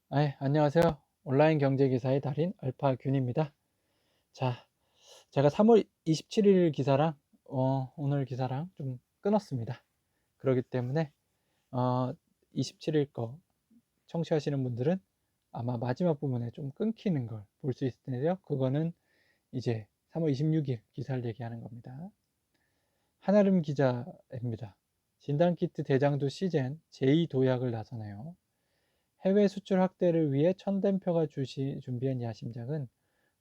안녕하세요. 온라인 경제 기사의 달인 알파균입니다. 자, 제가 3월 27일 기사랑 오늘 기사랑 좀 끊었습니다. 그렇기 때문에 어, 27일 거 청취하시는 분들은 아마 마지막 부분에 좀 끊기는 걸 볼 수 있을 텐데요. 그거는 이제 3월 26일 기사를 얘기하는 겁니다. 한아름 기자입니다. 진단키트 대장주 시젠 제2도약을 나서네요. 해외 수출 확대를 위해 천덴표가 준비한 야심작은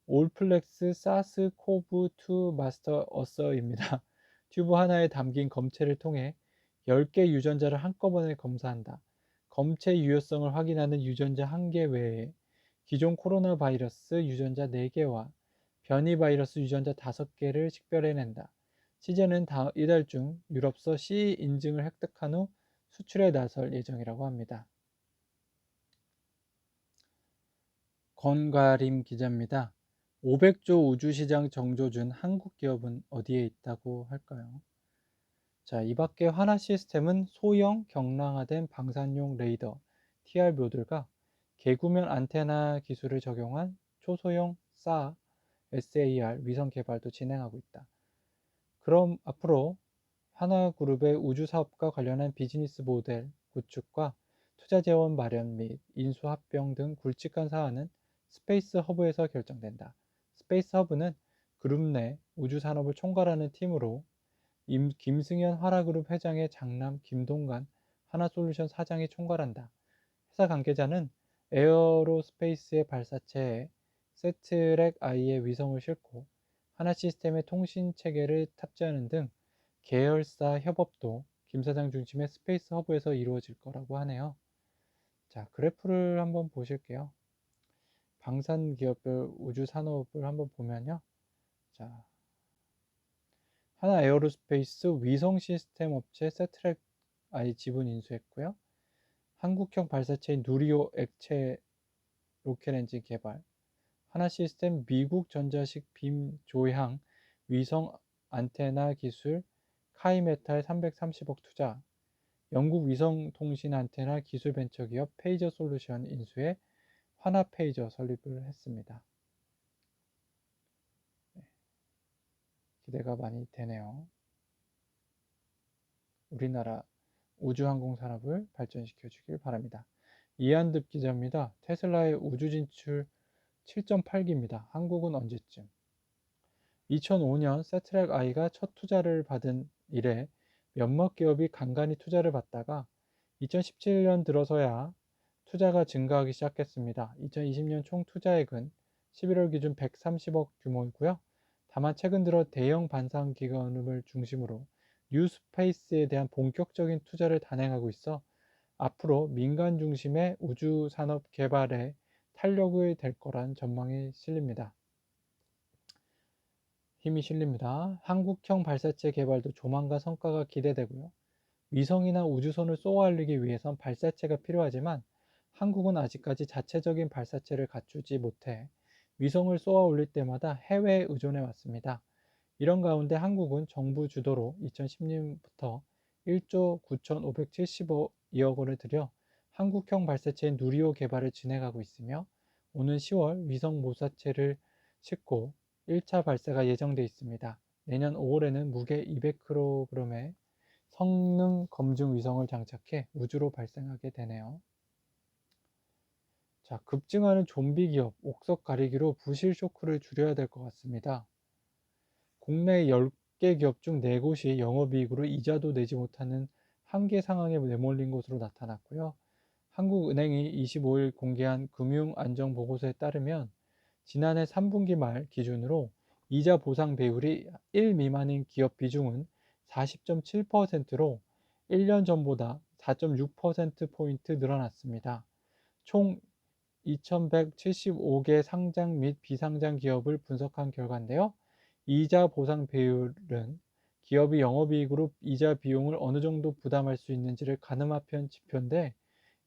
올플렉스 사스 코브 2 마스터 어서입니다. 튜브 하나에 담긴 검체를 통해 10개 유전자를 한꺼번에 검사한다. 검체 유효성을 확인하는 유전자 1개 외에 기존 코로나 바이러스 유전자 4개와 변이 바이러스 유전자 5개를 식별해낸다. 시제는 이달 중 유럽서 CE 인증을 획득한 후 수출에 나설 예정이라고 합니다. 권가림 기자입니다. 500조 우주시장 정조준 한국 기업은 어디에 있다고 할까요? 자, 이 밖에 하나 시스템은 소형 경량화된 방산용 레이더 TR 모듈과 개구면 안테나 기술을 적용한 초소형 SAR 위성 개발도 진행하고 있다. 그럼 앞으로 하나그룹의 우주 사업과 관련한 비즈니스 모델 구축과 투자 재원 마련 및 인수 합병 등 굵직한 사안은 스페이스 허브에서 결정된다. 스페이스 허브는 그룹 내 우주 산업을 총괄하는 팀으로 김승현 하나그룹 회장의 장남 김동관 하나솔루션 사장이 총괄한다. 회사 관계자는 에어로스페이스의 발사체에 세트랙 I의 위성을 싣고 하나 시스템의 통신 체계를 탑재하는 등 계열사 협업도 김 사장 중심의 스페이스 허브에서 이루어질 거라고 하네요. 자, 그래프를 한번 보실게요. 방산 기업별 우주 산업을 한번 보면요. 자, 하나 에어로스페이스 위성 시스템 업체 세트랙 I 지분 인수했고요. 한국형 발사체인 누리호 액체 로켓 엔진 개발, 하나 시스템 미국 전자식 빔 조향 위성 안테나 기술 카이메탈 330억 투자, 영국 위성통신 안테나 기술 벤처기업 페이저 솔루션 인수에 하나 페이저 설립을 했습니다. 기대가 많이 되네요. 우리나라 우주항공 산업을 발전시켜 주길 바랍니다. 이한득 기자입니다. 테슬라의 우주 진출 7.8기입니다. 한국은 언제쯤? 2005년 세트랙 I가 첫 투자를 받은 이래 몇몇 기업이 간간히 투자를 받다가 2017년 들어서야 투자가 증가하기 시작했습니다. 2020년 총 투자액은 11월 기준 130억 규모이고요. 다만 최근 들어 대형 반상 기관을 중심으로 뉴스페이스에 대한 본격적인 투자를 단행하고 있어 앞으로 민간 중심의 우주 산업 개발에 탄력이 될 거란 전망이 실립니다. 힘이 실립니다. 한국형 발사체 개발도 조만간 성과가 기대되고요. 위성이나 우주선을 쏘아 올리기 위해선 발사체가 필요하지만 한국은 아직까지 자체적인 발사체를 갖추지 못해 위성을 쏘아 올릴 때마다 해외에 의존해 왔습니다. 이런 가운데 한국은 정부 주도로 2010년부터 1조 9,572억 원을 들여 한국형 발사체인 누리호 개발을 진행하고 있으며 오는 10월 위성 모사체를 싣고 1차 발사가 예정돼 있습니다. 내년 5월에는 무게 200kg의 성능 검증 위성을 장착해 우주로 발생하게 되네요. 자, 급증하는 좀비 기업 옥석 가리기로 부실 쇼크를 줄여야 될 것 같습니다. 국내 10개 기업 중 4곳이 영업이익으로 이자도 내지 못하는 한계 상황에 내몰린 것으로 나타났고요. 한국은행이 25일 공개한 금융안정보고서에 따르면 지난해 3분기 말 기준으로 이자 보상 배율이 1 미만인 기업 비중은 40.7%로 1년 전보다 4.6%포인트 늘어났습니다. 총 2175개 상장 및 비상장 기업을 분석한 결과인데요. 이자 보상 배율은 기업이 영업이익으로 이자 비용을 어느 정도 부담할 수 있는지를 가늠한 지표인데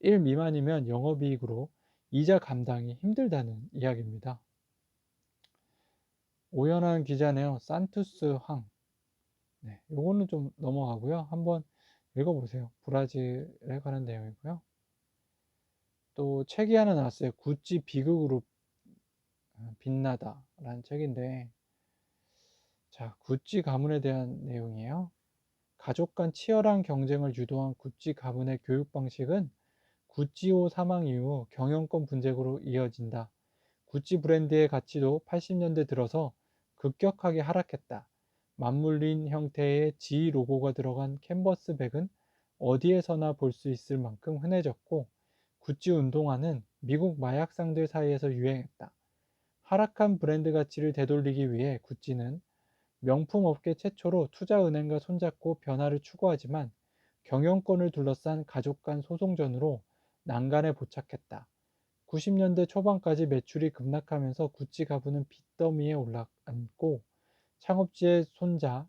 1 미만이면 영업이익으로 이자 감당이 힘들다는 이야기입니다. 오연한 기자네요. 산투스 황. 네, 요거는 좀 넘어가고요. 한번 읽어보세요. 브라질에 관한 내용이고요. 또 책이 하나 나왔어요. 구찌 비극으로 빛나다라는 책인데, 자, 구찌 가문에 대한 내용이에요. 가족 간 치열한 경쟁을 유도한 구찌 가문의 교육 방식은 구찌오 사망 이후 경영권 분쟁으로 이어진다. 구찌 브랜드의 가치도 80년대 들어서 급격하게 하락했다. 맞물린 형태의 G 로고가 들어간 캔버스 백은 어디에서나 볼 수 있을 만큼 흔해졌고, 구찌 운동화는 미국 마약상들 사이에서 유행했다. 하락한 브랜드 가치를 되돌리기 위해 구찌는 명품 업계 최초로 투자은행과 손잡고 변화를 추구하지만, 경영권을 둘러싼 가족 간 소송전으로 난간에 포착했다. 90년대 초반까지 매출이 급락하면서 구찌 가부는 빚더미에 올라앉고, 창업주의 손자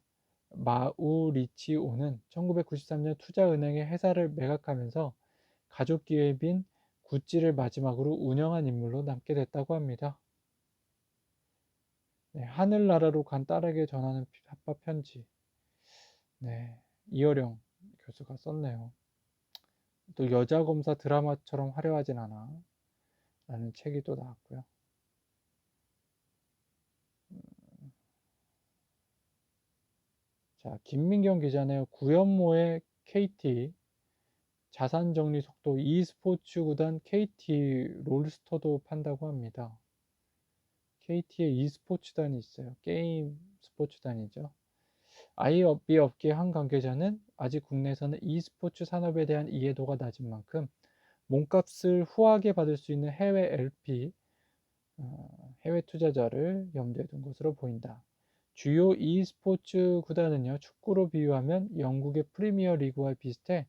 마우리치오는 1993년 투자은행의 회사를 매각하면서 가족 기업인 구찌를 마지막으로 운영한 인물로 남게 됐다고 합니다. 네, 하늘나라로 간 딸에게 전하는 합법 편지. 네, 이어령 교수가 썼네요. 또 여자 검사 드라마처럼 화려하진 않아 라는 책이 또 나왔고요. 자, 김민경 기자네요. 구연모의 KT 자산 정리 속도 e스포츠 구단 KT 롤스터도 판다고 합니다. KT의 e스포츠단이 있어요. 게임 스포츠단이죠. IB 업계 한 관계자는 아직 국내에서는 e스포츠 산업에 대한 이해도가 낮은 만큼 몸값을 후하게 받을 수 있는 해외 LP, 해외 투자자를 염두에 둔 것으로 보인다. 주요 e스포츠 구단은요, 축구로 비유하면 영국의 프리미어 리그와 비슷해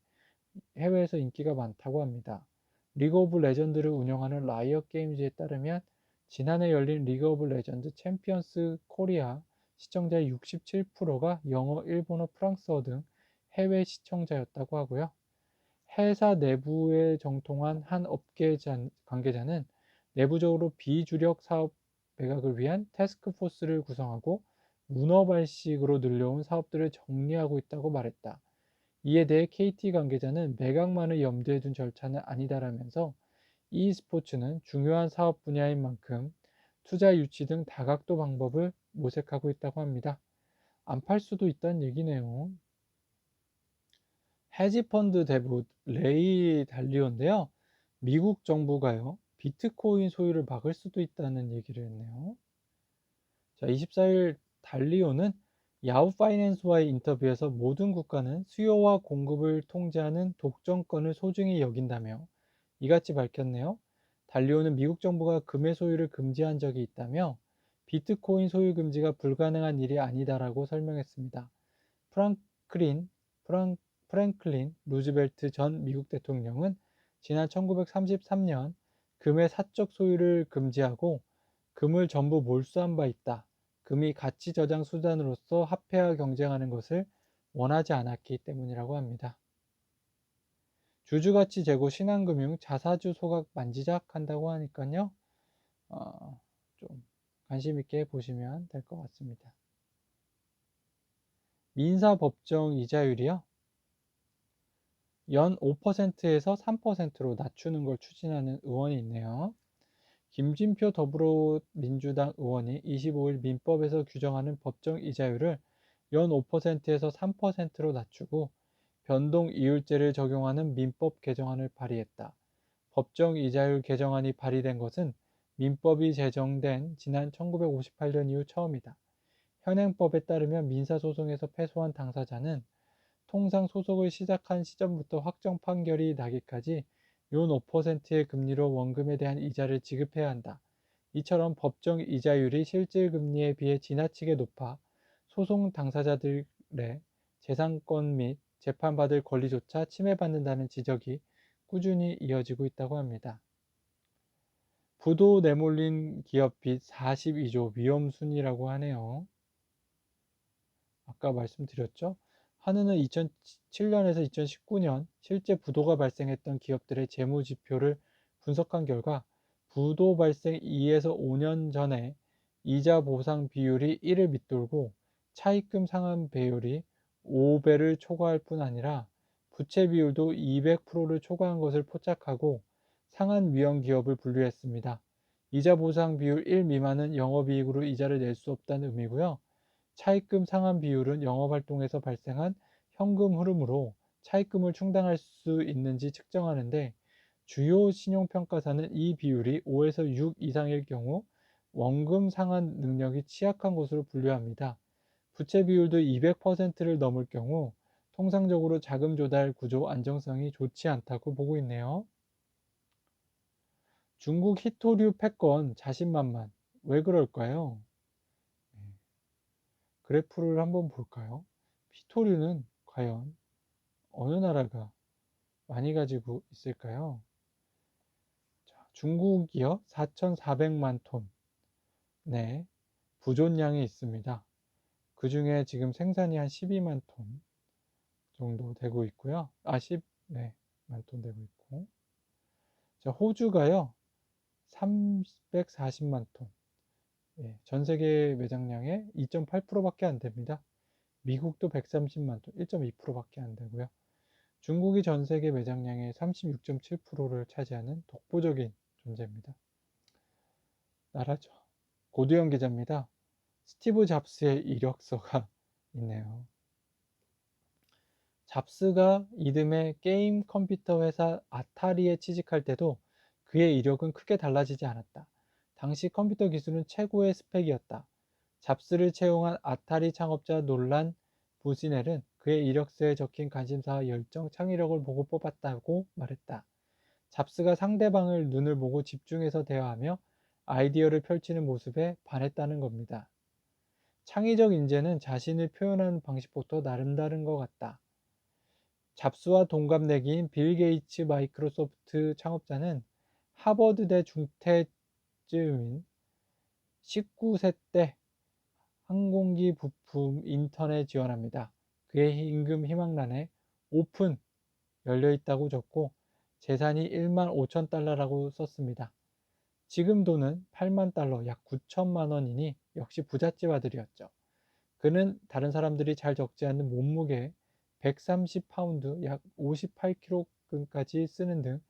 해외에서 인기가 많다고 합니다. 리그 오브 레전드를 운영하는 라이엇 게임즈에 따르면 지난해 열린 리그 오브 레전드 챔피언스 코리아 시청자의 67%가 영어, 일본어, 프랑스어 등 해외 시청자였다고 하고요. 회사 내부에 정통한 한 업계 관계자는 내부적으로 비주력 사업 매각을 위한 태스크포스를 구성하고 문어발식으로 늘려온 사업들을 정리하고 있다고 말했다. 이에 대해 KT 관계자는 매각만을 염두에 둔 절차는 아니다라면서 e스포츠는 중요한 사업 분야인 만큼 투자 유치 등 다각도 방법을 모색하고 있다고 합니다. 안 팔 수도 있다는 얘기네요. 헤지펀드 대부 레이 달리오인데요. 미국 정부가요, 비트코인 소유를 막을 수도 있다는 얘기를 했네요. 자, 24일 달리오는 야후 파이낸스와의 인터뷰에서 모든 국가는 수요와 공급을 통제하는 독점권을 소중히 여긴다며 이같이 밝혔네요. 달리오는 미국 정부가 금의 소유를 금지한 적이 있다며 비트코인 소유 금지가 불가능한 일이 아니다라고 설명했습니다. 프랑클린, 프랭클린 루즈벨트 전 미국 대통령은 지난 1933년 금의 사적 소유를 금지하고 금을 전부 몰수한 바 있다. 금이 가치 저장 수단으로서 화폐와 경쟁하는 것을 원하지 않았기 때문이라고 합니다. 주주가치 제고 신한금융 자사주 소각 만지작 한다고 하니까요. 좀 관심 있게 보시면 될 것 같습니다. 민사법정 이자율이요, 연 5%에서 3%로 낮추는 걸 추진하는 의원이 있네요. 김진표 더불어민주당 의원이 25일 민법에서 규정하는 법정 이자율을 연 5%에서 3%로 낮추고 변동 이율제를 적용하는 민법 개정안을 발의했다. 법정 이자율 개정안이 발의된 것은 민법이 제정된 지난 1958년 이후 처음이다. 현행법에 따르면 민사소송에서 패소한 당사자는 통상 소송을 시작한 시점부터 확정 판결이 나기까지 연 5%의 금리로 원금에 대한 이자를 지급해야 한다. 이처럼 법정 이자율이 실질 금리에 비해 지나치게 높아 소송 당사자들의 재산권 및 재판받을 권리조차 침해받는다는 지적이 꾸준히 이어지고 있다고 합니다. 부도 내몰린 기업 빚 42조 위험순위라고 하네요. 아까 말씀드렸죠? 한은은 2007년에서 2019년 실제 부도가 발생했던 기업들의 재무지표를 분석한 결과 부도 발생 2에서 5년 전에 이자 보상 비율이 1을 밑돌고 차입금 상환 배율이 5배를 초과할 뿐 아니라 부채 비율도 200%를 초과한 것을 포착하고 상한 위험 기업을 분류했습니다. 이자 보상 비율 1 미만은 영업이익으로 이자를 낼 수 없다는 의미고요. 차입금 상한 비율은 영업활동에서 발생한 현금 흐름으로 차입금을 충당할 수 있는지 측정하는데, 주요 신용평가사는 이 비율이 5에서 6 이상일 경우 원금 상환 능력이 취약한 것으로 분류합니다. 부채 비율도 200%를 넘을 경우 통상적으로 자금 조달 구조 안정성이 좋지 않다고 보고 있네요. 중국 히토류 패권 자신만만. 왜 그럴까요? 그래프를 한번 볼까요? 히토류는 과연 어느 나라가 많이 가지고 있을까요? 자, 중국이요. 4,400만 톤. 네, 부존량이 있습니다. 그 중에 지금 생산이 한 12만 톤 정도 되고 있고요. 10, 만 톤 되고 있고. 자, 호주가요. 340만 톤. 전 세계 매장량의 2.8%밖에 안 됩니다. 미국도 130만 톤, 1.2%밖에 안 되고요. 중국이 전 세계 매장량의 36.7%를 차지하는 독보적인 존재입니다. 나라죠. 고두영 기자입니다. 스티브 잡스의 이력서가 있네요. 잡스가 이듬해 게임 컴퓨터 회사 아타리에 취직할 때도 그의 이력은 크게 달라지지 않았다. 당시 컴퓨터 기술은 최고의 스펙이었다. 잡스를 채용한 아타리 창업자 놀란 보시넬은 그의 이력서에 적힌 관심사와 열정, 창의력을 보고 뽑았다고 말했다. 잡스가 상대방을 눈을 보고 집중해서 대화하며 아이디어를 펼치는 모습에 반했다는 겁니다. 창의적 인재는 자신을 표현하는 방식부터 나름다른 것 같다. 잡스와 동갑내기인 빌 게이츠 마이크로소프트 창업자는 하버드대 중퇴쯤인 19세 때 항공기 부품 인턴에 지원합니다. 그의 임금 희망란에 오픈 열려 있다고 적고 재산이 1만 5천 달러라고 썼습니다. 지금 돈은 8만 달러, 약 9천만 원이니 역시 부잣집 아들이었죠. 그는 다른 사람들이 잘 적지 않는 몸무게 130파운드, 약 58kg까지 쓰는 등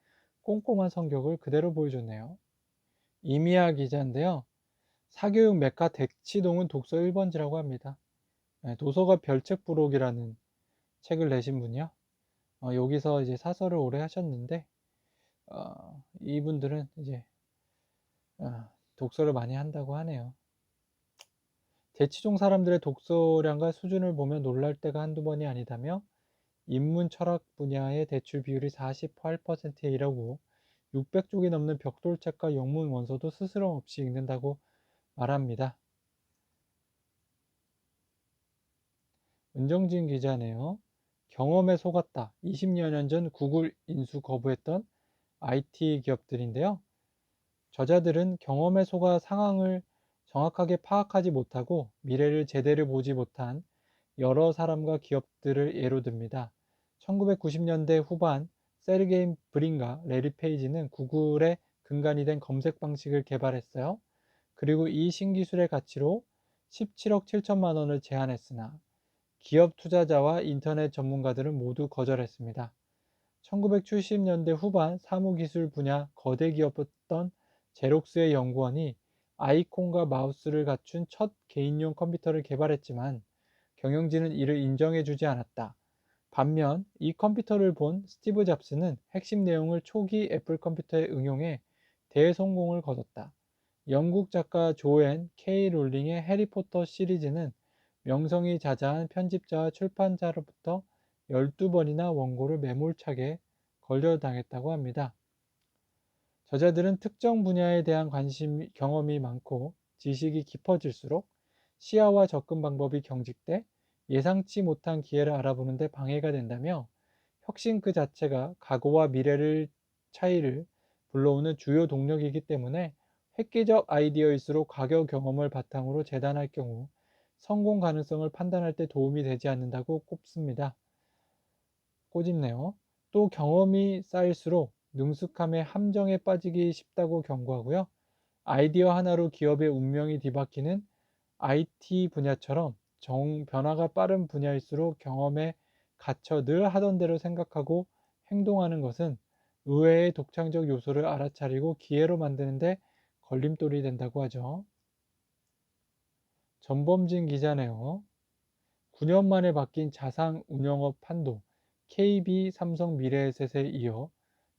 꼼꼼한 성격을 그대로 보여줬네요. 이미아 기자인데요. 사교육 메카 대치동은 독서 1번지라고 합니다. 도서가 별책 부록이라는 책을 내신 분이요. 여기서 이제 사설을 오래 하셨는데, 이분들은 이제 독서를 많이 한다고 하네요. 대치동 사람들의 독서량과 수준을 보면 놀랄 때가 한두 번이 아니다며, 인문 철학 분야의 대출 비율이 48%에 이르고 600쪽이 넘는 벽돌책과 영문 원서도 스스럼 없이 읽는다고 말합니다. 은정진 기자네요. 경험에 속았다. 20여 년 전 구글 인수 거부했던 IT 기업들인데요. 저자들은 경험에 속아 상황을 정확하게 파악하지 못하고 미래를 제대로 보지 못한 여러 사람과 기업들을 예로 듭니다. 1990년대 후반 세르게이 브린과 레리 페이지는 구글의 근간이 된 검색 방식을 개발했어요. 그리고 이 신기술의 가치로 17억 7천만 원을 제안했으나 기업 투자자와 인터넷 전문가들은 모두 거절했습니다. 1970년대 후반 사무기술 분야 거대 기업이었던 제록스의 연구원이 아이콘과 마우스를 갖춘 첫 개인용 컴퓨터를 개발했지만 경영진은 이를 인정해주지 않았다. 반면 이 컴퓨터를 본 스티브 잡스는 핵심 내용을 초기 애플 컴퓨터에 응용해 대성공을 거뒀다. 영국 작가 조앤 K 롤링의 해리포터 시리즈는 명성이 자자한 편집자와 출판사로부터 12번이나 원고를 매몰차게 걸려당했다고 합니다. 저자들은 특정 분야에 대한 경험이 많고 지식이 깊어질수록 시야와 접근 방법이 경직돼 예상치 못한 기회를 알아보는 데 방해가 된다며, 혁신 그 자체가 각오와 미래를 차이를 불러오는 주요 동력이기 때문에 획기적 아이디어일수록 과거 경험을 바탕으로 재단할 경우 성공 가능성을 판단할 때 도움이 되지 않는다고 꼽습니다. 꼬집네요. 또 경험이 쌓일수록 능숙함의 함정에 빠지기 쉽다고 경고하고요. 아이디어 하나로 기업의 운명이 뒤바뀌는 IT 분야처럼 변화가 빠른 분야일수록 경험에 갇혀 늘 하던 대로 생각하고 행동하는 것은 의외의 독창적 요소를 알아차리고 기회로 만드는데 걸림돌이 된다고 하죠. 전범진 기자네요. 9년 만에 바뀐 자산운용업 판도 KB 삼성 미래에셋에 이어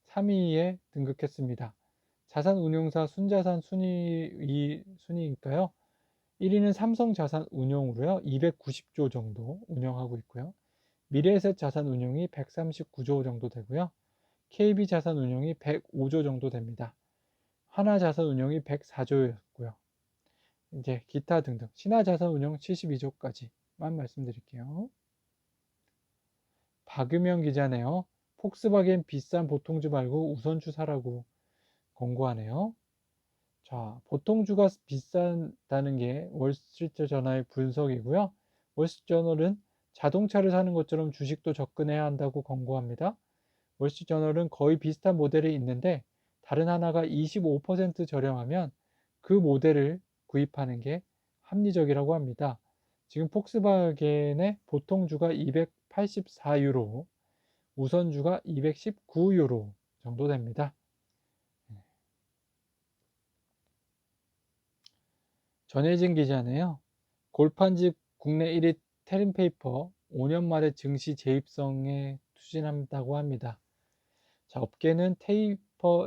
3위에 등극했습니다. 자산운용사 순자산 순위니까요. 1위는 삼성자산운용으로요. 290조 정도 운영하고 있고요. 미래에셋 자산운용이 139조 정도 되고요. KB자산운용이 105조 정도 됩니다. 하나자산운용이 104조였고요. 이제 기타 등등 신화자산운용 72조까지만 말씀드릴게요. 박유명 기자네요. 폭스바겐 비싼 보통주 말고 우선주 사라고 권고하네요. 자, 보통주가 비싼다는 게 월스트리트저널의 분석이고요. 월스트리트저널은 자동차를 사는 것처럼 주식도 접근해야 한다고 권고합니다. 월스트리트저널은 거의 비슷한 모델이 있는데 다른 하나가 25% 저렴하면 그 모델을 구입하는 게 합리적이라고 합니다. 지금 폭스바겐의 보통주가 284유로, 우선주가 219유로 정도 됩니다. 전혜진 기자네요. 골판지 국내 1위 테린페이퍼 5년 만에 증시 재입성에 추진한다고 합니다. 자, 업계는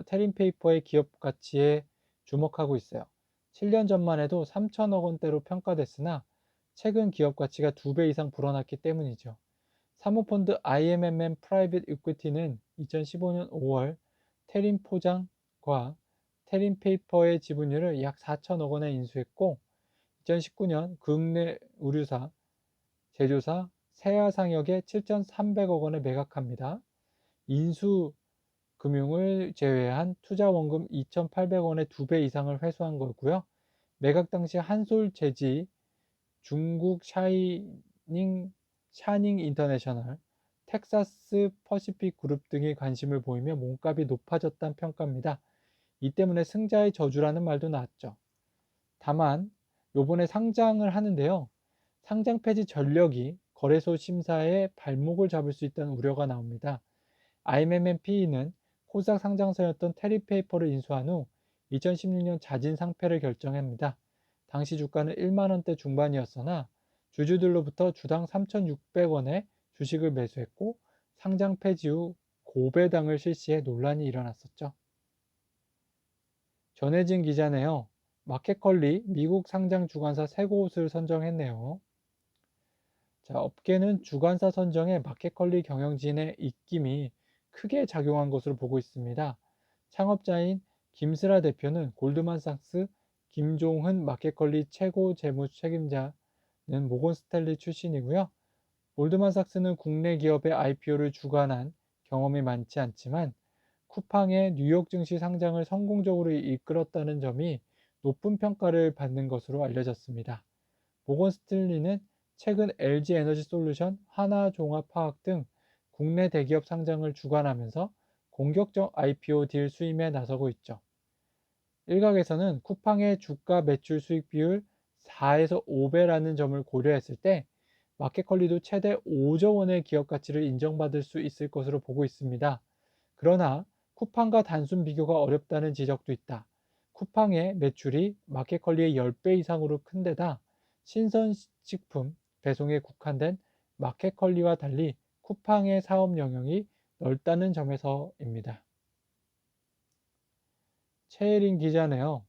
테린페이퍼의 기업 가치에 주목하고 있어요. 7년 전만 해도 3천억 원대로 평가됐으나 최근 기업 가치가 2배 이상 불어났기 때문이죠. 사모펀드 IMMM 프라이빗 이퀴티는 2015년 5월 테린 포장과 테린 페이퍼의 지분율을 약 4천억 원에 인수했고 2019년 국내 의류사, 제조사 세아상역에 7,300억 원에 매각합니다. 인수 금융을 제외한 투자 원금 2,800억 원의 2배 이상을 회수한 거고요. 매각 당시 한솔재지, 중국 샤닝 인터내셔널, 텍사스 퍼시픽 그룹 등이 관심을 보이며 몸값이 높아졌다는 평가입니다. 이 때문에 승자의 저주라는 말도 나왔죠. 다만 요번에 상장을 하는데요. 상장 폐지 전력이 거래소 심사에 발목을 잡을 수 있다는 우려가 나옵니다. IMMPE는 코스닥 상장사였던 테리페이퍼를 인수한 후 2016년 자진 상패를 결정합니다. 당시 주가는 1만 원대 중반이었으나 주주들로부터 주당 3,600원에 주식을 매수했고 상장 폐지 후 고배당을 실시해 논란이 일어났었죠. 전혜진 기자네요. 마켓컬리 미국 상장 주관사 세 곳을 선정했네요. 자, 업계는 주관사 선정에 마켓컬리 경영진의 입김이 크게 작용한 것으로 보고 있습니다. 창업자인 김슬아 대표는 골드만삭스, 김종훈 마켓컬리 최고 재무 책임자는 모건 스탠리 출신이고요. 골드만삭스는 국내 기업의 IPO를 주관한 경험이 많지 않지만 쿠팡의 뉴욕 증시 상장을 성공적으로 이끌었다는 점이 높은 평가를 받는 것으로 알려졌습니다. 모건 스탠리는 최근 LG에너지솔루션, 하나종합화학 등 국내 대기업 상장을 주관하면서 공격적 IPO 딜 수임에 나서고 있죠. 일각에서는 쿠팡의 주가 매출 수익 비율 4에서 5배라는 점을 고려했을 때 마켓컬리도 최대 5조 원의 기업 가치를 인정받을 수 있을 것으로 보고 있습니다. 그러나 쿠팡과 단순 비교가 어렵다는 지적도 있다. 쿠팡의 매출이 마켓컬리의 10배 이상으로 큰 데다 신선식품 배송에 국한된 마켓컬리와 달리 쿠팡의 사업 영역이 넓다는 점에서입니다. 최혜린 기자네요.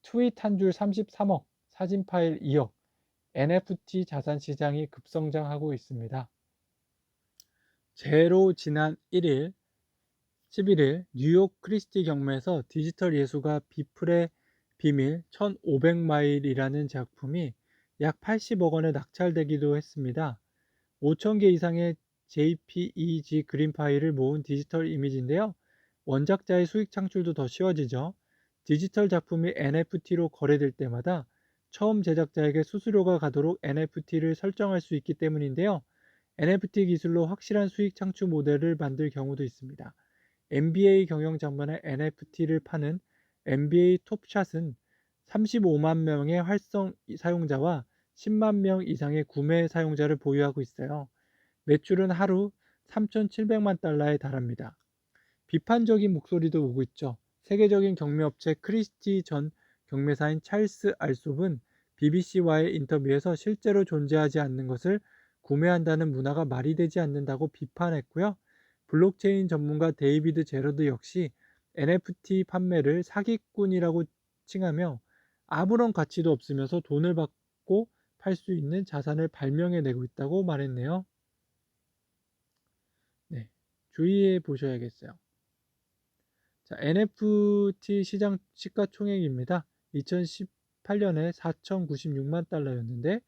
트윗 한 줄 33억, 사진 파일 2억, NFT 자산 시장이 급성장하고 있습니다. 제로 지난 11일 뉴욕 크리스티 경매에서 디지털 예술가 비플의 비밀 1500마일이라는 작품이 약 80억 원에 낙찰되기도 했습니다. 5,000개 이상의 JPEG 그림 파일을 모은 디지털 이미지인데요. 원작자의 수익 창출도 더 쉬워지죠. 디지털 작품이 NFT로 거래될 때마다 처음 제작자에게 수수료가 가도록 NFT를 설정할 수 있기 때문인데요. NFT 기술로 확실한 수익 창출 모델을 만들 경우도 있습니다. NBA 경영 장면에 NFT를 파는 NBA 톱샷은 35만 명의 활성 사용자와 10만 명 이상의 구매 사용자를 보유하고 있어요. 매출은 하루 3,700만 달러에 달합니다. 비판적인 목소리도 오고 있죠. 세계적인 경매업체 크리스티 전 경매사인 찰스 알솝은 BBC와의 인터뷰에서 실제로 존재하지 않는 것을 구매한다는 문화가 말이 되지 않는다고 비판했고요. 블록체인 전문가 데이비드 제러드 역시 NFT 판매를 사기꾼이라고 칭하며 아무런 가치도 없으면서 돈을 받고 팔 수 있는 자산을 발명해내고 있다고 말했네요. 네, 주의해 보셔야겠어요. 자, NFT 시장 시가총액입니다. 2018년에 4,096만 달러였는데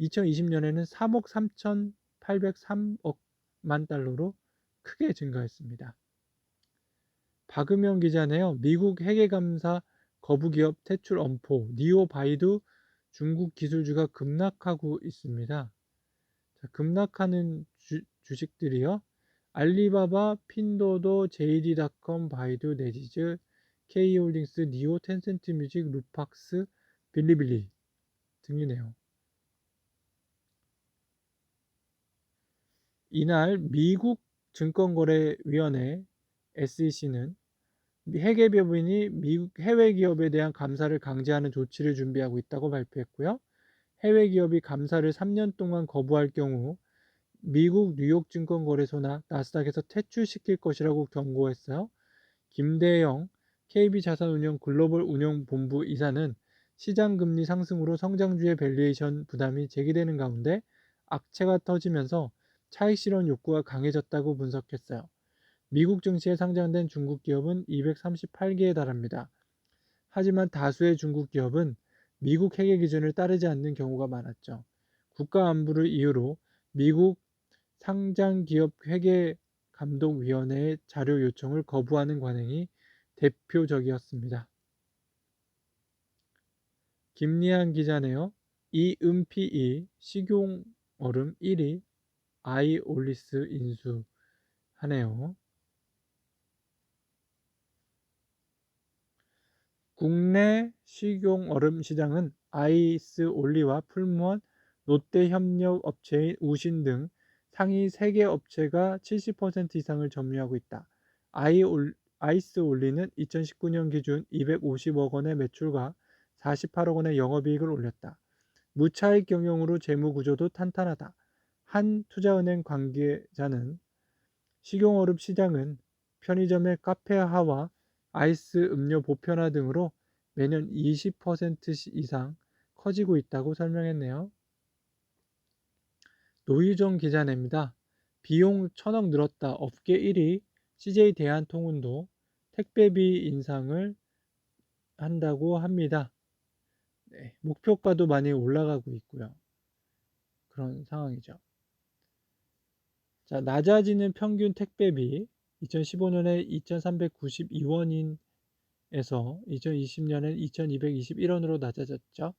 2020년에는 3억 3,803억만 달러로 크게 증가했습니다. 박음영 기자네요. 미국 회계감사 거부기업 퇴출 엄포, 니오 바이두 중국 기술주가 급락하고 있습니다. 자, 급락하는 주식들이요. 알리바바, 핀도도, JD.com, 바이두, 네지즈, K홀딩스, 니오, 텐센트 뮤직, 루팍스, 빌리빌리 등이네요. 이날 미국 증권거래위원회 SEC는 회계법인이 미국 해외 기업에 대한 감사를 강제하는 조치를 준비하고 있다고 발표했고요. 해외 기업이 감사를 3년 동안 거부할 경우 미국 뉴욕 증권거래소나 나스닥에서 퇴출시킬 것이라고 경고했어요. 김대영 KB자산운용 글로벌 운용본부 이사는 시장금리 상승으로 성장주의 밸류에이션 부담이 제기되는 가운데 악재가 터지면서 차익 실현 욕구가 강해졌다고 분석했어요. 미국 증시에 상장된 중국 기업은 238개에 달합니다. 하지만 다수의 중국 기업은 미국 회계 기준을 따르지 않는 경우가 많았죠. 국가 안보를 이유로 미국 상장기업회계감독위원회의 자료 요청을 거부하는 관행이 대표적이었습니다. 김리한 기자네요. 이은피2 식용얼음 1위 아이올리스 인수하네요. 국내 식용얼음 시장은 아이스올리와 풀무원, 롯데협력업체인 우신 등 상위 3개 업체가 70% 이상을 점유하고 있다. 아이스올리는 2019년 기준 250억 원의 매출과 48억 원의 영업이익을 올렸다. 무차익 경영으로 재무 구조도 탄탄하다. 한 투자은행 관계자는 식용얼음 시장은 편의점의 카페화와 아이스 음료 보편화 등으로 매년 20% 이상 커지고 있다고 설명했네요. 노유정 기자입니다. 비용 1,000억 늘었다. 업계 1위 CJ 대한통운도 택배비 인상을 한다고 합니다. 네, 목표가도 많이 올라가고 있고요. 그런 상황이죠. 자, 낮아지는 평균 택배비 2015년에 2,392원인 에서 2020년엔 2,221원으로 낮아졌죠.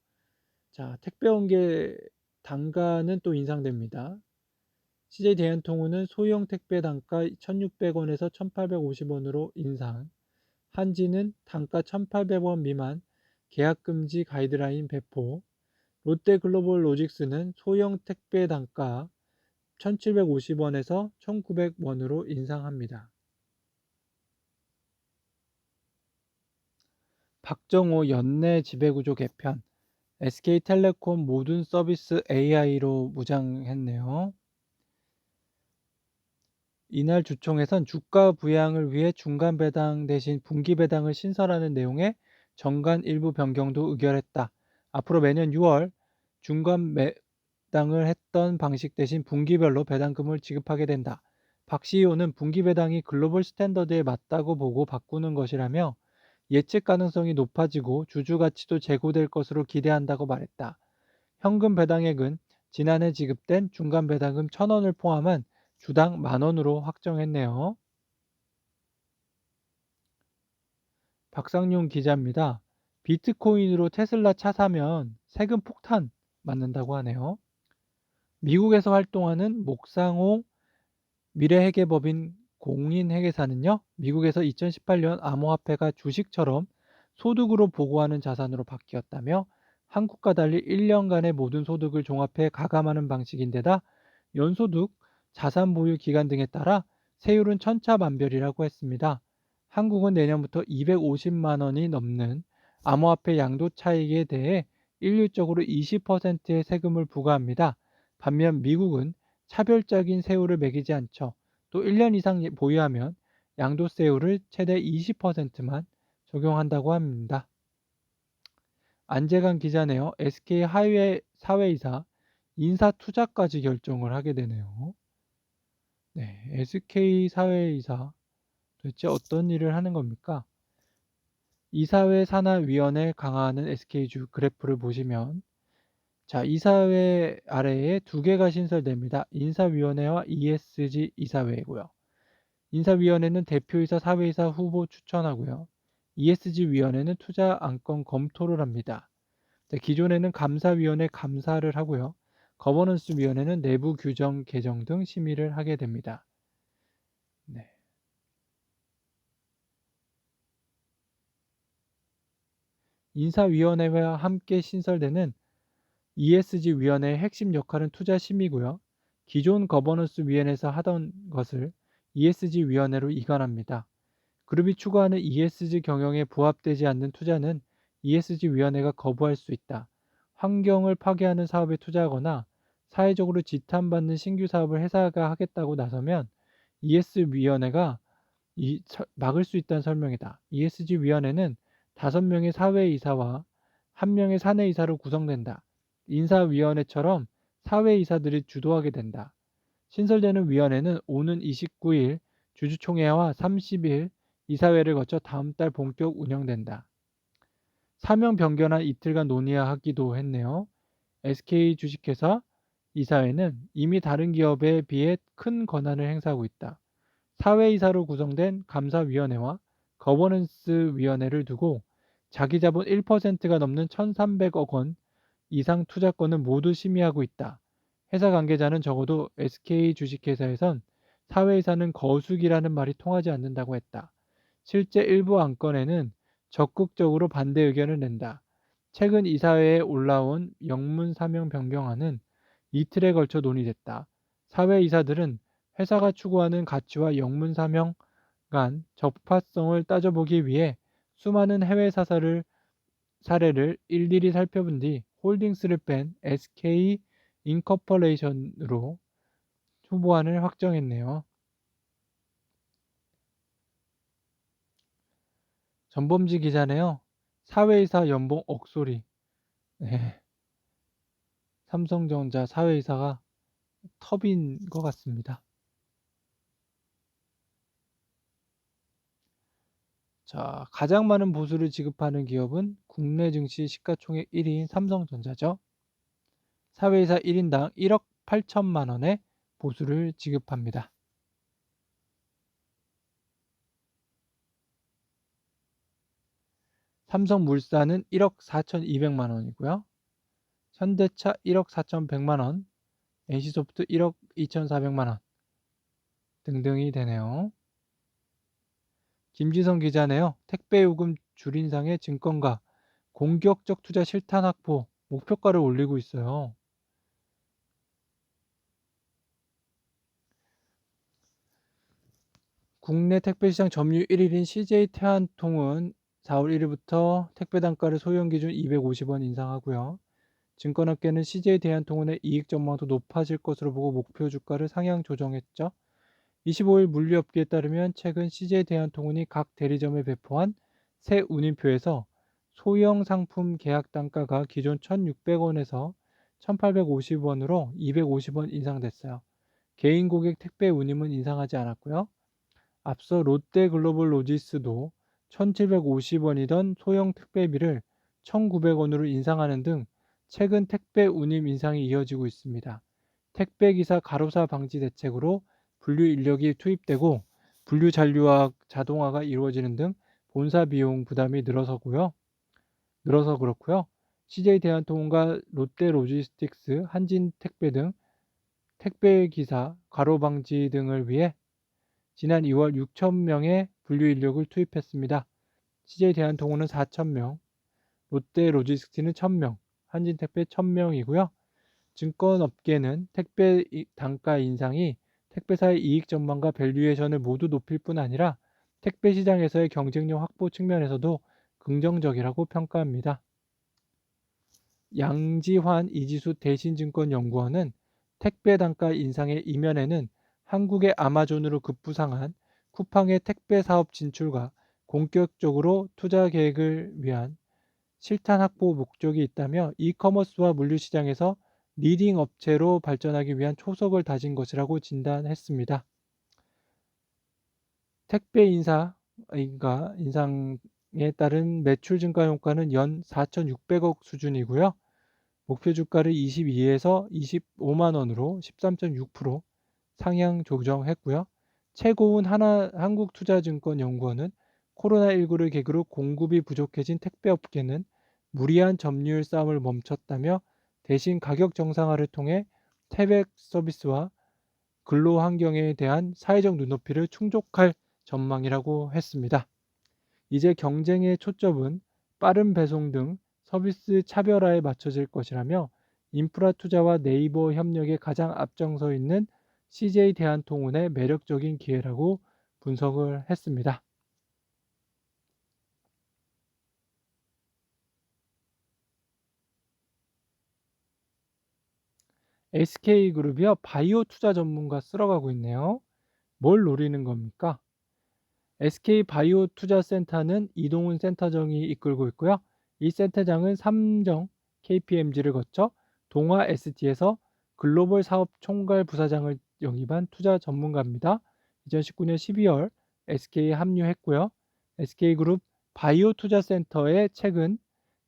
자, 택배 원계 단가는 또 인상됩니다. CJ 대한통운은 소형 택배 단가 1,600원에서 1,850원으로 인상, 한지는 단가 1,800원 미만 계약 금지 가이드라인 배포, 롯데글로벌로직스는 소형 택배 단가 1,750원에서 1,900원으로 인상합니다. 박정호 연내 지배구조 개편, SK텔레콤 모든 서비스 AI로 무장했네요. 이날 주총에선 주가 부양을 위해 중간 배당 대신 분기 배당을 신설하는 내용의 정관 일부 변경도 의결했다. 앞으로 매년 6월 중간 배당을 했던 방식 대신 분기별로 배당금을 지급하게 된다. 박 CEO는 분기 배당이 글로벌 스탠더드에 맞다고 보고 바꾸는 것이라며 예측 가능성이 높아지고 주주 가치도 제고될 것으로 기대한다고 말했다. 현금 배당액은 지난해 지급된 중간 배당금 1,000원을 포함한 주당 10,000원으로 확정했네요. 박상용 기자입니다. 비트코인으로 테슬라 차 사면 세금 폭탄 맞는다고 하네요. 미국에서 활동하는 목상호 미래회계법인 공인회계사는요, 미국에서 2018년 암호화폐가 주식처럼 소득으로 보고하는 자산으로 바뀌었다며 한국과 달리 1년간의 모든 소득을 종합해 가감하는 방식인데다 연소득, 자산 보유 기간 등에 따라 세율은 천차만별이라고 했습니다. 한국은 내년부터 250만 원이 넘는 암호화폐 양도 차익에 대해 일률적으로 20%의 세금을 부과합니다. 반면 미국은 차별적인 세율을 매기지 않죠. 또 1년 이상 보유하면 양도세율을 최대 20%만 적용한다고 합니다. 안재관 기자네요. SK 하이웨이 사회이사 인사 투자까지 결정을 하게 되네요. 네, SK 사회이사 도대체 어떤 일을 하는 겁니까? 이사회 산하위원회 강화하는 SK주 그래프를 보시면 자, 이사회 아래에 두 개가 신설됩니다. 인사위원회와 ESG 이사회고요. 인사위원회는 대표이사, 사회이사 후보 추천하고요. ESG위원회는 투자 안건 검토를 합니다. 기존에는 감사위원회 감사를 하고요. 거버넌스위원회는 내부 규정 개정 등 심의를 하게 됩니다. 네. 인사위원회와 함께 신설되는 ESG위원회의 핵심 역할은 투자 심의고요. 기존 거버넌스위원회에서 하던 것을 ESG위원회로 이관합니다. 그룹이 추구하는 ESG 경영에 부합되지 않는 투자는 ESG위원회가 거부할 수 있다. 환경을 파괴하는 사업에 투자하거나 사회적으로 지탄받는 신규 사업을 회사가 하겠다고 나서면 ESG위원회가 막을 수 있다는 설명이다. ESG위원회는 5명의 사회이사와 1명의 사내이사로 구성된다. 인사위원회처럼 사회이사들이 주도하게 된다. 신설되는 위원회는 오는 29일 주주총회와 30일 이사회를 거쳐 다음 달 본격 운영된다. 사명 변경한 이틀간 논의하기도 했네요. SK 주식회사 이사회는 이미 다른 기업에 비해 큰 권한을 행사하고 있다. 사회이사로 구성된 감사위원회와 거버넌스위원회를 두고 자기 자본 1%가 넘는 1,300억 원 이상 투자권은 모두 심의하고 있다. 회사 관계자는 적어도 SK 주식회사에선 사회이사는 거수기라는 말이 통하지 않는다고 했다. 실제 일부 안건에는 적극적으로 반대 의견을 낸다. 최근 이사회에 올라온 영문 사명 변경안은 이틀에 걸쳐 논의됐다. 사회이사들은 회사가 추구하는 가치와 영문 사명 간 적합성을 따져보기 위해 수많은 해외 사례를 일일이 살펴본 뒤 홀딩스를 뺀 SK 인커퍼레이션으로 후보안을 확정했네요. 전범지 기자네요. 사회이사 연봉 억소리. 네. 삼성전자 사회이사가 텁인 것 같습니다. 자, 가장 많은 보수를 지급하는 기업은 국내 증시 시가총액 1위인 삼성전자죠. 사회이사 1인당 1억 8천만 원의 보수를 지급합니다. 삼성물산은 1억 4,200만 원이고요. 현대차 1억 4,100만 원, NC소프트 1억 2,400만 원 등등이 되네요. 김지성 기자네요. 택배요금 줄인상의 증권가, 공격적 투자 실탄 확보, 목표가를 올리고 있어요. 국내 택배시장 점유율 1위인 CJ 태안통운 4월 1일부터 택배 단가를 소형 기준 250원 인상하고요. 증권업계는 CJ 대한통운의 이익 전망도 높아질 것으로 보고 목표 주가를 상향 조정했죠. 25일 물류업계에 따르면 최근 CJ 대한통운이 각 대리점에 배포한 새 운임표에서 소형 상품 계약 단가가 기존 1,600원에서 1,850원으로 250원 인상됐어요. 개인 고객 택배 운임은 인상하지 않았고요. 앞서 롯데글로벌로지스도 1,750원이던 소형 택배비를 1,900원으로 인상하는 등 최근 택배 운임 인상이 이어지고 있습니다. 택배기사 가로사 방지 대책으로 분류 인력이 투입되고 분류 잔류와 자동화가 이루어지는 등 본사 비용 부담이 늘어서 그렇고요. CJ 대한통운과 롯데로지스틱스, 한진택배 등 택배기사 가로 방지 등을 위해 지난 2월 6,000명의 분류 인력을 투입했습니다. CJ 대한통운은 4,000명, 롯데로지스틱스는 1,000명, 한진택배 1,000명이고요. 증권업계는 택배 단가 인상이 택배사의 이익 전망과 밸류에이션을 모두 높일 뿐 아니라 택배 시장에서의 경쟁력 확보 측면에서도 긍정적이라고 평가합니다. 양지환 이지수 대신증권연구원은 택배 단가 인상의 이면에는 한국의 아마존으로 급부상한 쿠팡의 택배 사업 진출과 본격적으로 투자 계획을 위한 실탄 확보 목적이 있다며 이커머스와 물류시장에서 리딩 업체로 발전하기 위한 초석을 다진 것이라고 진단했습니다. 택배 인상에 따른 매출 증가 효과는 연 4,600억 수준이고요. 목표 주가를 22에서 25만 원으로 13.6% 상향 조정했고요. 최고운 한국투자증권연구원은 코로나19를 계기로 공급이 부족해진 택배업계는 무리한 점유율 싸움을 멈췄다며 대신 가격 정상화를 통해 태백 서비스와 근로 환경에 대한 사회적 눈높이를 충족할 전망이라고 했습니다. 이제 경쟁의 초점은 빠른 배송 등 서비스 차별화에 맞춰질 것이라며 인프라 투자와 네이버 협력에 가장 앞장서 있는 CJ 대한통운의 매력적인 기회라고 분석을 했습니다. SK그룹이요, 바이오 투자 전문가 쓸어가고 있네요. 뭘 노리는 겁니까? SK바이오 투자센터는 이동훈 센터장이 이끌고 있고요. 이 센터장은 삼정 KPMG를 거쳐 동아 ST에서 글로벌 사업 총괄 부사장을 영입한 투자 전문가입니다. 2019년 12월 SK에 합류했고요. SK그룹 바이오 투자센터에 최근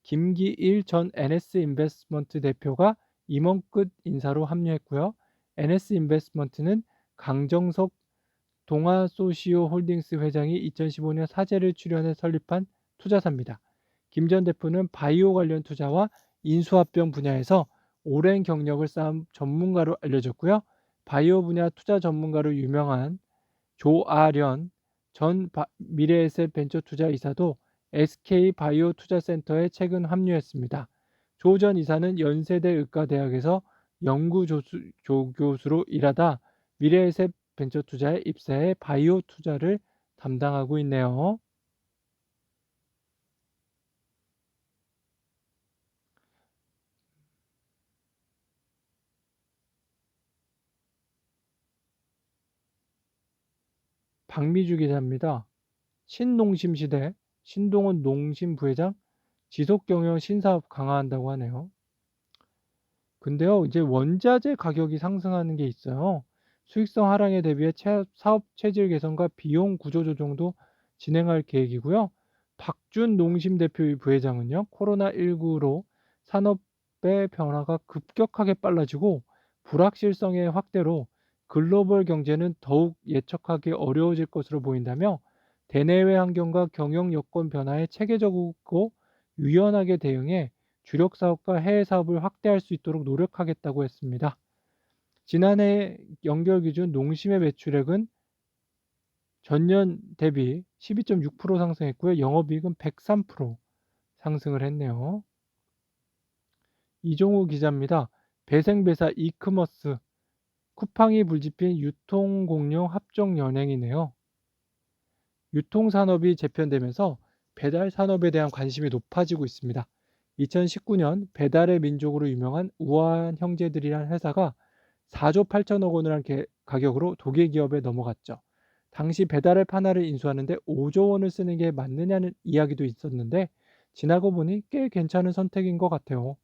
김기일 전 NS인베스트먼트 대표가 임원 끝 인사로 합류했고요. NS인베스트먼트는 강정석 동아소시오 홀딩스 회장이 2015년 사재를 출연해 설립한 투자사입니다. 김 전 대표는 바이오 관련 투자와 인수합병 분야에서 오랜 경력을 쌓은 전문가로 알려졌고요. 바이오 분야 투자 전문가로 유명한 조아련 전 미래에셋 벤처투자 이사도 SK바이오 투자센터에 최근 합류했습니다. 조 전 이사는 연세대 의과대학에서 연구조교수로 일하다 미래에셋 벤처투자에 입사해 바이오 투자를 담당하고 있네요. 박미주 기자입니다. 신농심 시대 신동원 농심 부회장 지속 경영 신사업 강화한다고 하네요. 근데요, 이제 원자재 가격이 상승하는 게 있어요. 수익성 하락에 대비해 사업 체질 개선과 비용 구조 조정도 진행할 계획이고요. 박준 농심 대표 부회장은요, 코로나19로 산업의 변화가 급격하게 빨라지고 불확실성의 확대로 글로벌 경제는 더욱 예측하기 어려워질 것으로 보인다며 대내외 환경과 경영 여건 변화에 체계적이고 유연하게 대응해 주력 사업과 해외 사업을 확대할 수 있도록 노력하겠다고 했습니다. 지난해 연결 기준 농심의 매출액은 전년 대비 12.6% 상승했고요. 영업이익은 103% 상승을 했네요. 이종우 기자입니다. 배생배사 이커머스 쿠팡이 불집힌 유통공룡 합종 연행이네요. 유통산업이 재편되면서 배달 산업에 대한 관심이 높아지고 있습니다. 2019년 배달의 민족으로 유명한 우아한 형제들이란 회사가 4조 8천억 원을 한 가격으로 독일 기업에 넘어갔죠. 당시 배달앱 하나를 인수하는데 5조 원을 쓰는 게 맞느냐는 이야기도 있었는데 지나고 보니 꽤 괜찮은 선택인 것 같아요.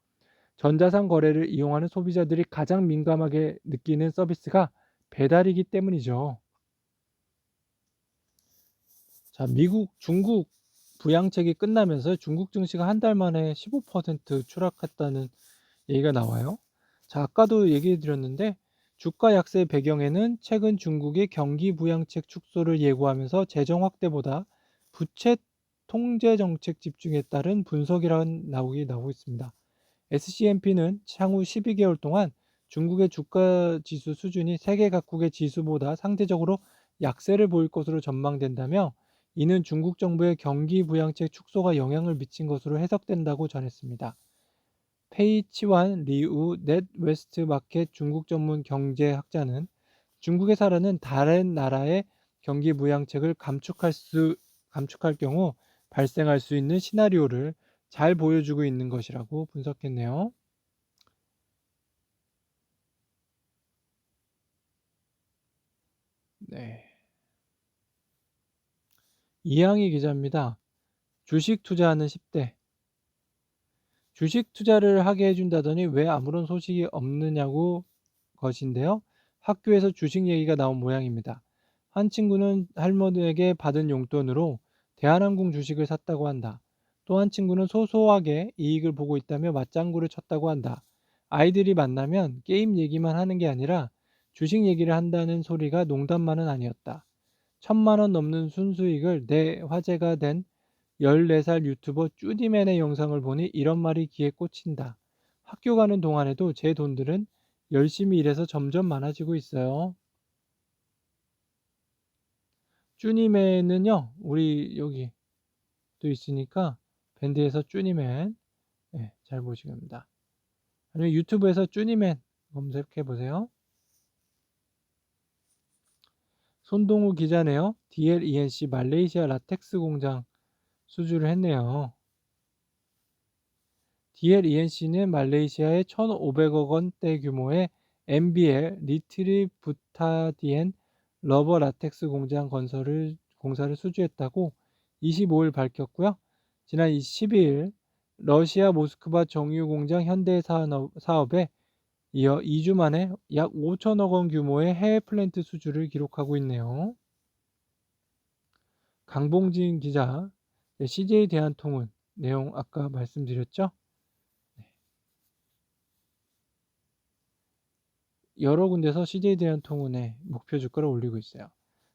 전자상 거래를 이용하는 소비자들이 가장 민감하게 느끼는 서비스가 배달이기 때문이죠. 자, 미국, 중국 부양책이 끝나면서 중국 증시가 한 달 만에 15% 추락했다는 얘기가 나와요. 자, 아까도 얘기해 드렸는데 주가 약세 배경에는 최근 중국이 경기 부양책 축소를 예고하면서 재정 확대보다 부채 통제 정책 집중에 따른 분석이라는 나오고 있습니다. SCMP는 향후 12개월 동안 중국의 주가 지수 수준이 세계 각국의 지수보다 상대적으로 약세를 보일 것으로 전망된다며 이는 중국 정부의 경기 부양책 축소가 영향을 미친 것으로 해석된다고 전했습니다. 페이치완 리우 넷 웨스트 마켓 중국 전문 경제학자는 중국 회사라는 다른 나라의 경기 부양책을 감축할 경우 발생할 수 있는 시나리오를 잘 보여주고 있는 것이라고 분석했네요. 네. 이항희 기자입니다. 주식 투자하는 10대. 주식 투자를 하게 해준다더니 왜 아무런 소식이 없느냐고 것인데요. 학교에서 주식 얘기가 나온 모양입니다. 한 친구는 할머니에게 받은 용돈으로 대한항공 주식을 샀다고 한다. 또 한 친구는 소소하게 이익을 보고 있다며 맞장구를 쳤다고 한다. 아이들이 만나면 게임 얘기만 하는 게 아니라 주식 얘기를 한다는 소리가 농담만은 아니었다. 1,000만 원 넘는 순수익을 내 화제가 된 14살 유튜버 쭈니맨의 영상을 보니 이런 말이 귀에 꽂힌다. 학교 가는 동안에도 제 돈들은 열심히 일해서 점점 많아지고 있어요. 쭈니맨은요, 우리 여기 또 있으니까 밴드에서 쭈니맨, 네, 잘 보시기 바랍니다. 아니면 유튜브에서 쭈니맨 검색해 보세요. 손동우 기자네요. DLENC 말레이시아 라텍스 공장 수주를 했네요. DLENC는 말레이시아의 1,500억 원대 규모의 MBL 리트리 부타디엔 러버 라텍스 공사를 수주했다고 25일 밝혔고요. 지난 12일 러시아 모스크바 정유 공장 현대 사업에 이어 2주 만에 약 5천억 원 규모의 해외 플랜트 수주를 기록하고 있네요. 강봉진 기자, CJ 대한통운 내용 아까 말씀드렸죠? 여러 군데서 CJ 대한통운의 목표 주가를 올리고 있어요.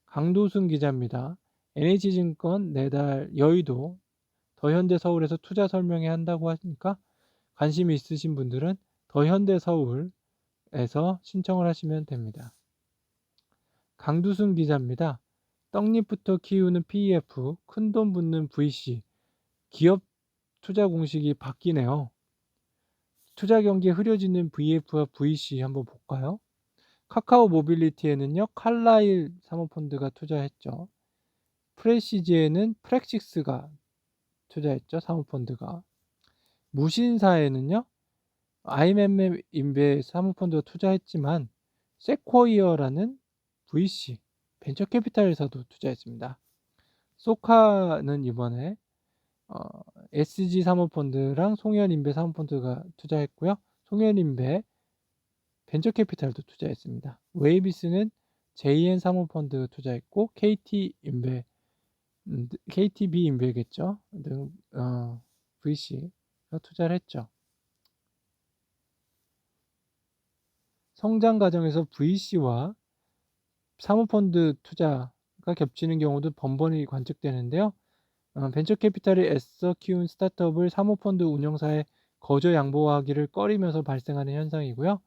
강도순 기자입니다. NH증권 내달 여의도 더현대서울에서 투자 설명회 한다고 하니까 관심 있으신 분들은 더현대서울에서 신청을 하시면 됩니다. 강두순 기자입니다. 떡잎부터 키우는 PEF, 큰돈 붙는 VC, 기업 투자 공식이 바뀌네요. 투자 경기에 흐려지는 VF와 VC 한번 볼까요? 카카오 모빌리티에는요, 칼라일 사모펀드가 투자했죠. 프레시지에는 프렉식스가 투자했죠, 사모펀드가. 무신사에는요, IMM 인베 사모펀드가 투자했지만, 세코이어라는 VC, 벤처캐피탈에서도 투자했습니다. 소카는 이번에 SG 사모펀드랑 송현인베 사모펀드가 투자했고요. 송현인베 벤처캐피탈도 투자했습니다. 웨이비스는 JN 사모펀드 투자했고 KTB 인베겠죠. 등 VC가 투자를 했죠. 성장 과정에서 VC와 사모펀드 투자가 겹치는 경우도 번번이 관측되는데요. 벤처캐피탈이 애써 키운 스타트업을 사모펀드 운용사에 거저 양보하기를 꺼리면서 발생하는 현상이고요.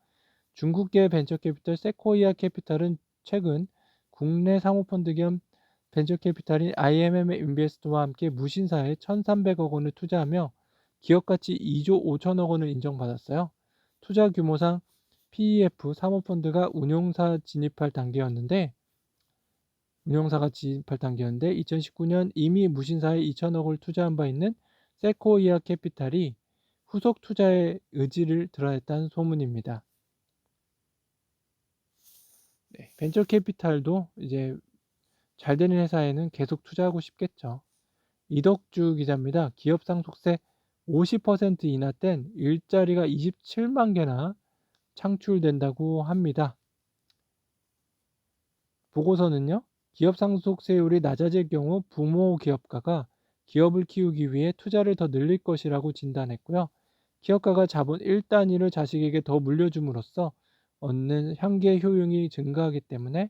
중국계 벤처캐피탈 세코이아 캐피탈은 최근 국내 사모펀드 겸 벤처캐피탈인 IMM 인베스트와 함께 무신사에 1,300억 원을 투자하며 기업가치 2조 5천억 원을 인정받았어요. 투자 규모상 PEF 사모펀드가 운용사가 진입할 단계였는데 2019년 이미 무신사에 2천억 을 투자한 바 있는 세코이아 캐피탈이 후속 투자의 의지를 드러냈다는 소문입니다. 네, 벤처 캐피탈도 이제 잘 되는 회사에는 계속 투자하고 싶겠죠. 이덕주 기자입니다. 기업 상속세 50% 인하된 일자리가 27만 개나 창출된다고 합니다. 보고서는요, 기업 상속세율이 낮아질 경우 부모 기업가가 기업을 키우기 위해 투자를 더 늘릴 것이라고 진단했고요. 기업가가 자본 1단위를 자식에게 더 물려줌으로써 얻는 향계 효용이 증가하기 때문에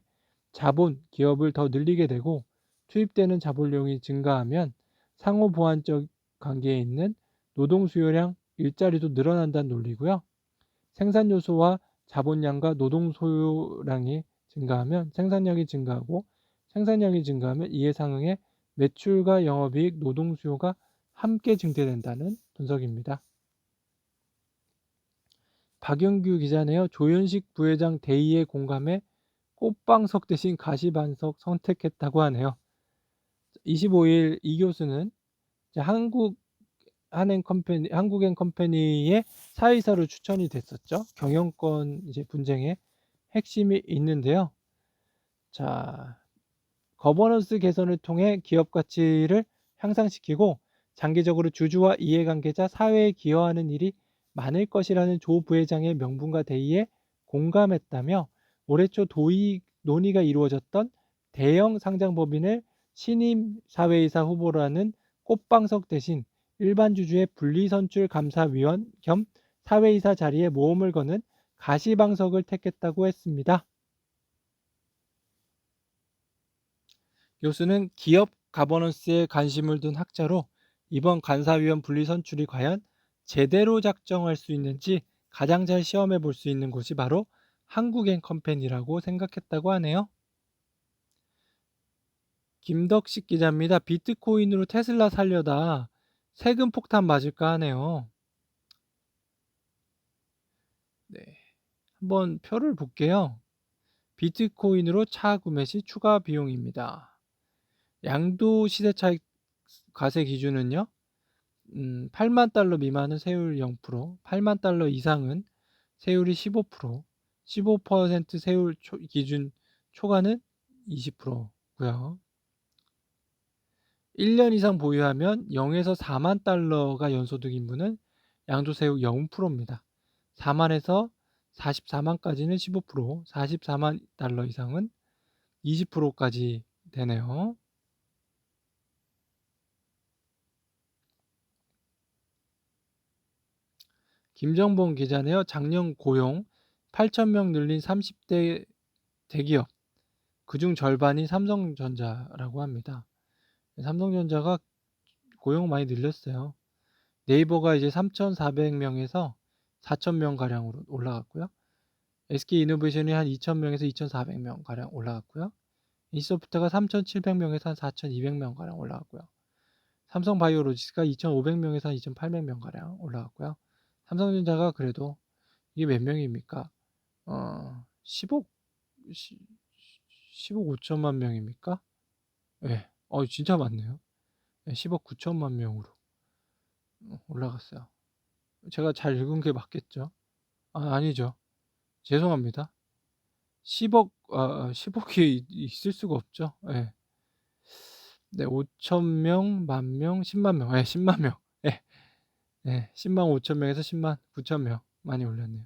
기업을 더 늘리게 되고 투입되는 자본량이 증가하면 상호 보완적 관계에 있는 노동 수요량, 일자리도 늘어난다는 논리고요. 생산 요소와 자본량과 노동 소요량이 증가하면 생산량이 증가하고 생산량이 증가하면 이에 상응해 매출과 영업이익, 노동 수요가 함께 증대된다는 분석입니다. 박영규 기자네요. 조현식 부회장 대의에 공감해 꽃방석 대신 가시반석 선택했다고 하네요. 25일 이 교수는 이제 한국앤컴퍼니의 사이사로 추천이 됐었죠. 경영권 이제 분쟁에 핵심이 있는데요. 자, 거버넌스 개선을 통해 기업 가치를 향상시키고 장기적으로 주주와 이해관계자, 사회에 기여하는 일이 많을 것이라는 조 부회장의 명분과 대의에 공감했다며 올해 초 논의가 이루어졌던 대형 상장법인을 신임 사회이사 후보로 하는 꽃방석 대신 일반 주주의 분리선출감사위원 겸 사회이사 자리에 모험을 거는 가시방석을 택했다고 했습니다. 교수는 기업 가버넌스에 관심을 둔 학자로 이번 감사위원 분리선출이 과연 제대로 작정할 수 있는지 가장 잘 시험해 볼 수 있는 곳이 바로 한국앤컴퍼니라고 생각했다고 하네요. 김덕식 기자입니다. 비트코인으로 테슬라 살려다 세금 폭탄 맞을까 하네요. 네, 한번 표를 볼게요. 비트코인으로 차 구매 시 추가 비용입니다. 양도 시세 차익 과세 기준은요. 8만 달러 미만은 세율 0%, 8만 달러 이상은 세율이 15%, 15% 세율 기준 초과는 20%고요. 1년 이상 보유하면 0에서 4만 달러가 연소득인 분은 양도세율 0%입니다. 4만에서 44만까지는 15%, 44만 달러 이상은 20%까지 되네요. 김정봉 기자네요. 작년 고용 8,000명 늘린 30대 대기업, 그중 절반이 삼성전자라고 합니다. 삼성전자가 고용 많이 늘렸어요. 네이버가 이제 3,400명에서 4,000명 가량으로 올라갔고요. SK이노베이션이 한 2,000명에서 2,400명 가량 올라갔고요. 인시소프트가 3,700명에서 한 4,200명 가량 올라갔고요. 삼성바이오로직스가 2,500명에서 한 2,800명 가량 올라갔고요. 삼성전자가 그래도 이게 몇 명입니까? 10억 5천만 명입니까? 네. 진짜 많네요. 10억 9천만 명으로 올라갔어요. 제가 잘 읽은 게 맞겠죠? 아니죠. 죄송합니다. 10억이 있을 수가 없죠. 네. 네, 5천 명, 만 명, 10만 명. 10만 명. 네. 네, 10만 5천 명에서 10만 9천 명 많이 올렸네요.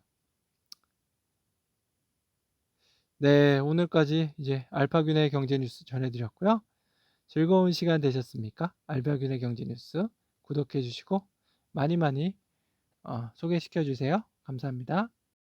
네, 오늘까지 이제 알파균의 경제 뉴스 전해드렸고요. 즐거운 시간 되셨습니까? 알파균의 경제 뉴스 구독해 주시고 많이 소개시켜 주세요. 감사합니다.